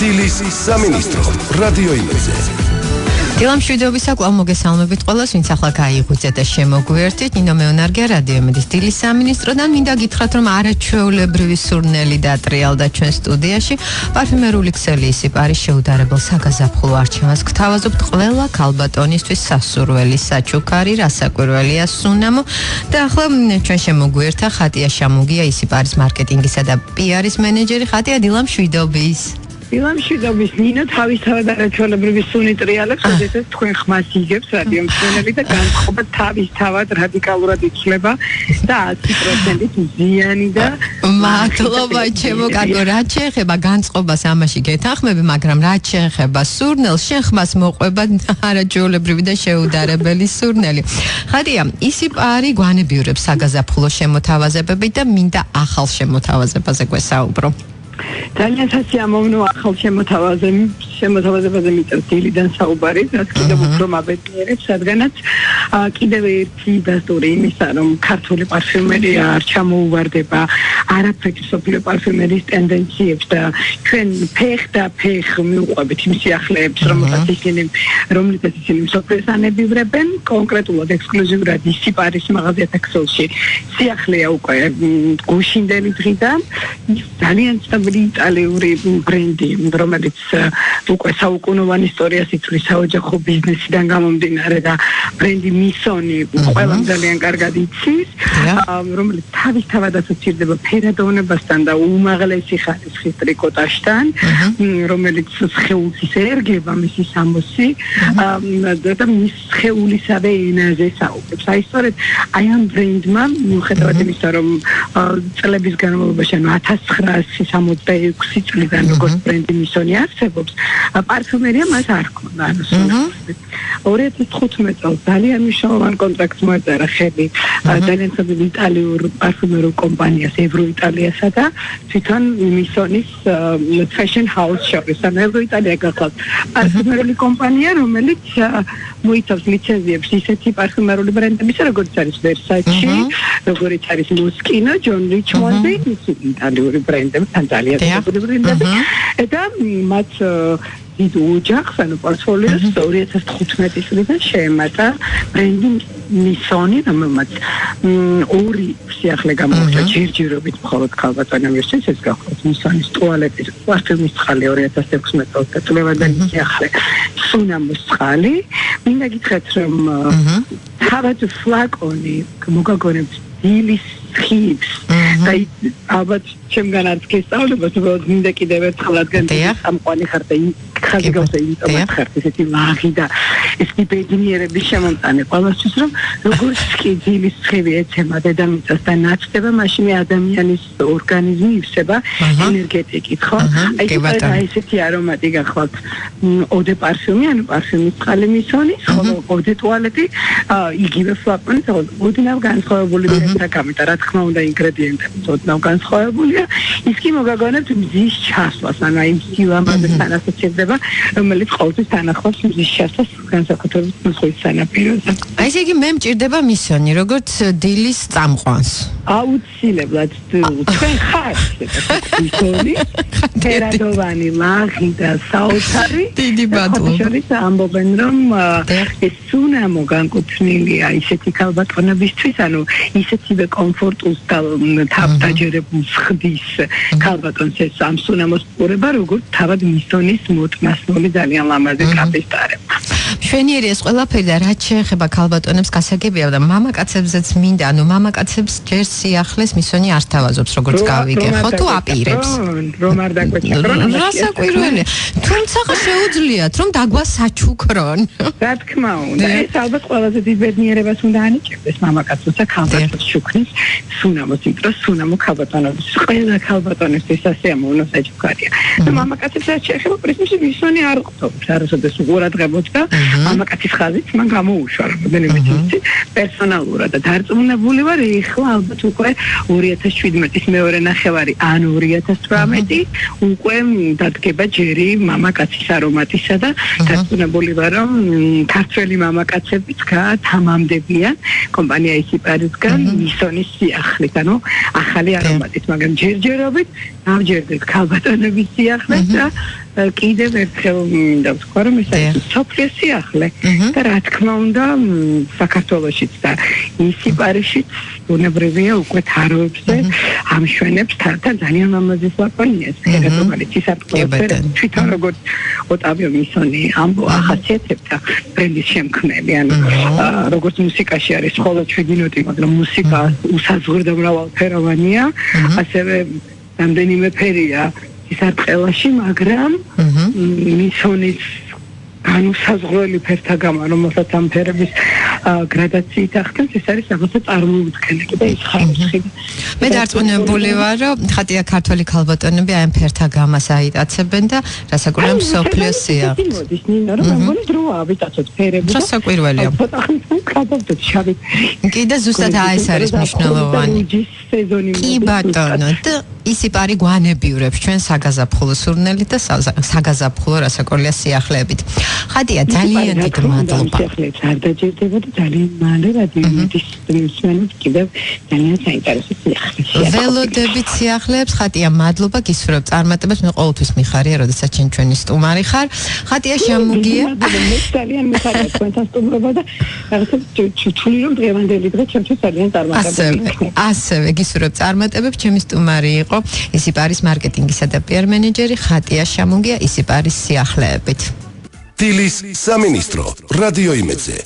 დილის სამინისტრო რადიო იმედზე. დილამ შვიდობის საკვლავ მოგესალმებით ყველას, ვინც ახლა გაიღვიძეთ და შემოგვიერთით. ნინო მეონარგია რადიო იმედის დილის სამინისტროდან. მინდა გითხრათ, რომ არაჩვეულებრივი სურნელი დატრიალდა ჩვენ სტუდიაში. პარფიუმერული ქსელი ისიპარის შეუდარებელ საგაზაფხულო არჩევანს გთავაზობთ ყველა ქალბატონისთვის სასურველი საჩუქარი, რასაკვირველია სუნამო. და ახლა ჩვენ შემოგვიერთა ხატია შამუგია, ისიპარის მარკეტინგისა და პიარის მენეჯერი. ხატია, დილამ შვიდობის. დილამშვიდობის ნინო თავისთავად არაჩვეულებრივი სუნი ტრიალებს, როდესაც თქვენ ხმას იგებს რადიო მსმენელი და განწყობა თავისთავად რადიკალურად იცვლება და 100%-ით მზიანი და მადლობა ჩემო კარგო, რაც შეეხება განწყობას ამაში გეთანხმები, მაგრამ რაც შეეხება სურნელს, შენ ხმას მოყვება არაჩვეულებრივი და შეუდარებელი სურნელი. ხატია, ისიპარი გვანებიურებს საგაზაფხულო შემოთავაზებებით და მინდა ახალ შემოთავაზებაზე გვესაუბრო. ძალიან სასიამოვნო ახალ შემოთავაზებაზე მიწევს დილიდან საუბარი, რაც კიდევ უფრო მაბედნიერებს, რადგანაც კიდევ ერთი დასტური იმისა, რომ ქართული პარფიუმერია არ ჩამოუვარდება არაფერი მსოფლიო პარფიუმერიის ტენდენციებს და ჩვენ ფეხ და ფეხ მიუყვებით იმ სიახლეებს, რომელსაც ისინი მსოფლიოს ანებივრებენ, კონკრეტულად ექსკლუზიურად ისიპარის მაღაზიათა ქსელში სიახლეა უკვე გუშინდელი დღიდან, ძალიან იტალიური ბრენდი, რომელიც უკვე საუკუნოვან ისტორიას იცვლის საოჯახო ბიზნესიდან გამომდინარე და ბრენდი მისონი ყველამ ძალიან კარგად იცის, რომელიც თავისთავად ასოცირდება ფერადოვნებასთან და უმაღლესი ხარისხის ტრიკოტაჟთან, რომელიც სხეულს ერგება მისი სამოსი და მის სხეულისავე ენაზე საუბრობს. აი სწორედ აი ამ ბრენდმა, მიუხედავად იმისა, რომ წლების განმავლობაში 1966 წლიდან როგორც ბრენდი მისონი არსებობს, პარფიუმერია მას არ ჰქონდა. 2015 წელს ძალიან მნიშვნელოვან კონტრაქტს მოეწერა ხელი ძალიან ცნობილ იტალიურ პარფიუმერულ კომპანიას ევროიტალიასა და თვითონ მისონის fashion house შორის. ევროიტალია გახლავთ პარფიუმერული კომპანია, რომელიც მოიცავს ლიცენზიებს ისეთი პარფიუმერული ბრენდებისა, როგორც არის Versace, როგორც არის Moschino, John Richmond-ი, იტალიური ბრენდები, ძალიან ცნობილი ბრენდები და მათ დიდ ოჯახს, ანუ პორტფოლიოს 2015 წლიდან შეემატა ბრენდი მისონი, რომელმაც ორი სიახლე გამოუჩა ჯერჯერობით მხოლოდ ქალბატონებისთვის, ეს გახლავთ მისონის ტუალეტის პარფიუმის წყალი 2016 წელს და წლევანდელი სიახლე სუნამოს წყალი. მინდა გითხრათ, რომ თავად ფლაკონი მოგაგონებს დილის ხიბს და ალბათ ჩემგან არც გესწავლებას, უბრალოდ მინდა კიდევ ერთხელ რადგან სამყვანი ხარ და ხაზი გავსე იმიტომ ხარ ესეთი ლაღი და ესეთი ბედნიერების შემომწანე ყველასთვის, რომ როგორც კი დილის ხივი ეცემა დედამიწას და ნაცდება, მაშინ ადამიანის ორგანიზმი ივსება ენერგეტიკით, ხო? აი ესეთი არომატი გახლავთ ოდე პარფიუმი, ანუ პარფიუმის წყალი მისონის, ხოლო ოდე ტუალეტი იგივე ფლაკონი, ოდნავ განსხვავებული გამიტა, რა თქმა უნდა ინგრედიენტები ოდნავ განსხვავებულია. ის კი მოგაგონებთ მზის ჩასვლას, ანუ აი მზილამაზესთან ასოცირდება, რომელიც ყოველთვის თანახმობს მზის ჩასვლას განსაკუთრებით მსხვილ სანაპიროზე. აი ესე იგი მე მჭირდება მისონი, როგორც დილის წამყვანს. აუცილებლად თქვენ ხართ მისონი, ფერადოვანი, ლაღი და საოცარი. დიდი მადლობა. ამბობენ, რომ ეს სუნამო განკუთვნილია ისეთი ქალბატონებისთვის, ანუ ისეთივე კომფორტულს და თავდაჯერებულს ხდის ქალბატონს ეს ამ სუნამოს პურება, როგორც თავად მისონის მოტმასნული ძალიან ლამაზი კაპისტარება. მშვენიერი ეს ყველაფერი და რაც შეეხება ქალბატონებს გასაგებია და მამაკაცებზეც მინდა, ანუ მამაკაცებს ჯერ სიახლეს მისონი არ თავაზობს, როგორც გავიგე, ხო თუ აპირებს? რომ არ დაგვეჭირონ. რასაკვირველია. თუმცა შეუძლიათ რომ დაგვასაჩუქრონ. რა თქმა უნდა, ეს ალბათ ყველაზე დიდ ბედნიერებას უნდა ანიჭებდეს მამაკაცებს და ქალბატონებს შუქნის სუნამოს, იმიტომ რომ სუნამო ქალბატონებს ყველა ქალბატონისთვის სასიამოვნო საჩუქარია. და მამაკაცებს რაც შეეხება პრინციპში მისონი არ ყოფს, არასოდეს უყურადღებოთ და მამაკაცის ხაზით მან გამოუშვა რამდენიმე წუთი პერსონალურად და დარწმუნებული ვარ, ეხლა ალბათ უკვე 2017-ის მეორე ნახევარი ან 2018 უკვე დადგება ჯერი მამაკაცის არომატისა და დარწმუნებული ვარ, რომ ქართველი მამაკაცებიც თამამდებიან კომპანია ისიპარისგან მისონის სიახლით, ანუ ახალი არომატით, მაგრამ ჯერჯერობით ავჯერდეთ ქალბატონების სიახლეს და კიდევ ერთხელ მინდა ვთქვა რომ ეს არის სოფლის სიახლე და რა თქმა უნდა საქართველოშიც და ისიპარიშიც ბუნებრივია უკვე თაროებზე ამშვენებს თან ძალიან მამაზის ლაკონიას ფერადობალიც ისარწყავად თვითონ როგორც ოტავიო მისონი ამბო ახასიათებდა ბრენდის შემქმნელი ანუ როგორც მუსიკაში არის მხოლოდ 7 ნოტი მაგრამ მუსიკა უსაზღვრო მრავალფეროვანია ასევე რამდენიმე ფერია ისარწყევაში მაგრამ მისონის განუსაზღვრელი ფერთა გამა რომელსაც ამ ფერების გრადაციით ახდენს ეს არის რაღაცა წარმოუდგენელი და ის ხარისხი მე დარწმუნებული ვარ რომ ხატია ქართველი ქალბატონები აი ამ ფერთა გამას აიტაცებენ და რასაკვირველია მსოფლიოს სიახლეს მოდის ნინო რომ მგონი დროა ვიტაცოთ ფერები და რასაკვირველია ცოტა ხნის გადავდეთ შავი კი და ზუსტად ეს არის მნიშვნელოვანი კი ბატონო და ისიპარი გვანებიურებს ჩვენ საგაზაფხულო სურნელი და საგაზაფხულო რასაკვირველია სიახლეებით ხატია ძალიან დიდი მადლობა სიახლეებს არ დაჯერდება და ძალიან მალე რადიომედის მსმენელს კიდევ ძალიან საინტერესო სიახლეში ველოდებით სიახლეებს ხატია მადლობა გისურვებ წარმატებას მე ყოველთვის მიხარია როდესაც ჩვენი სტუმარი ხარ ხატია შემოგია მე ძალიან მიხარია თქვენთან სტუმრობა და რაღაცა თვლი რომ დღევანდელი დღე ჩემთვის ძალიან წარმატებული ასევე გისურვებ წარმატებებს ჩემი სტუმარი იყო ისიპარის მარკეტინგისა და პიარ მენეჯერი ხატია შემოგია ისიპარის სიახლეებით დილის სამინისტრო რადიო იმედზე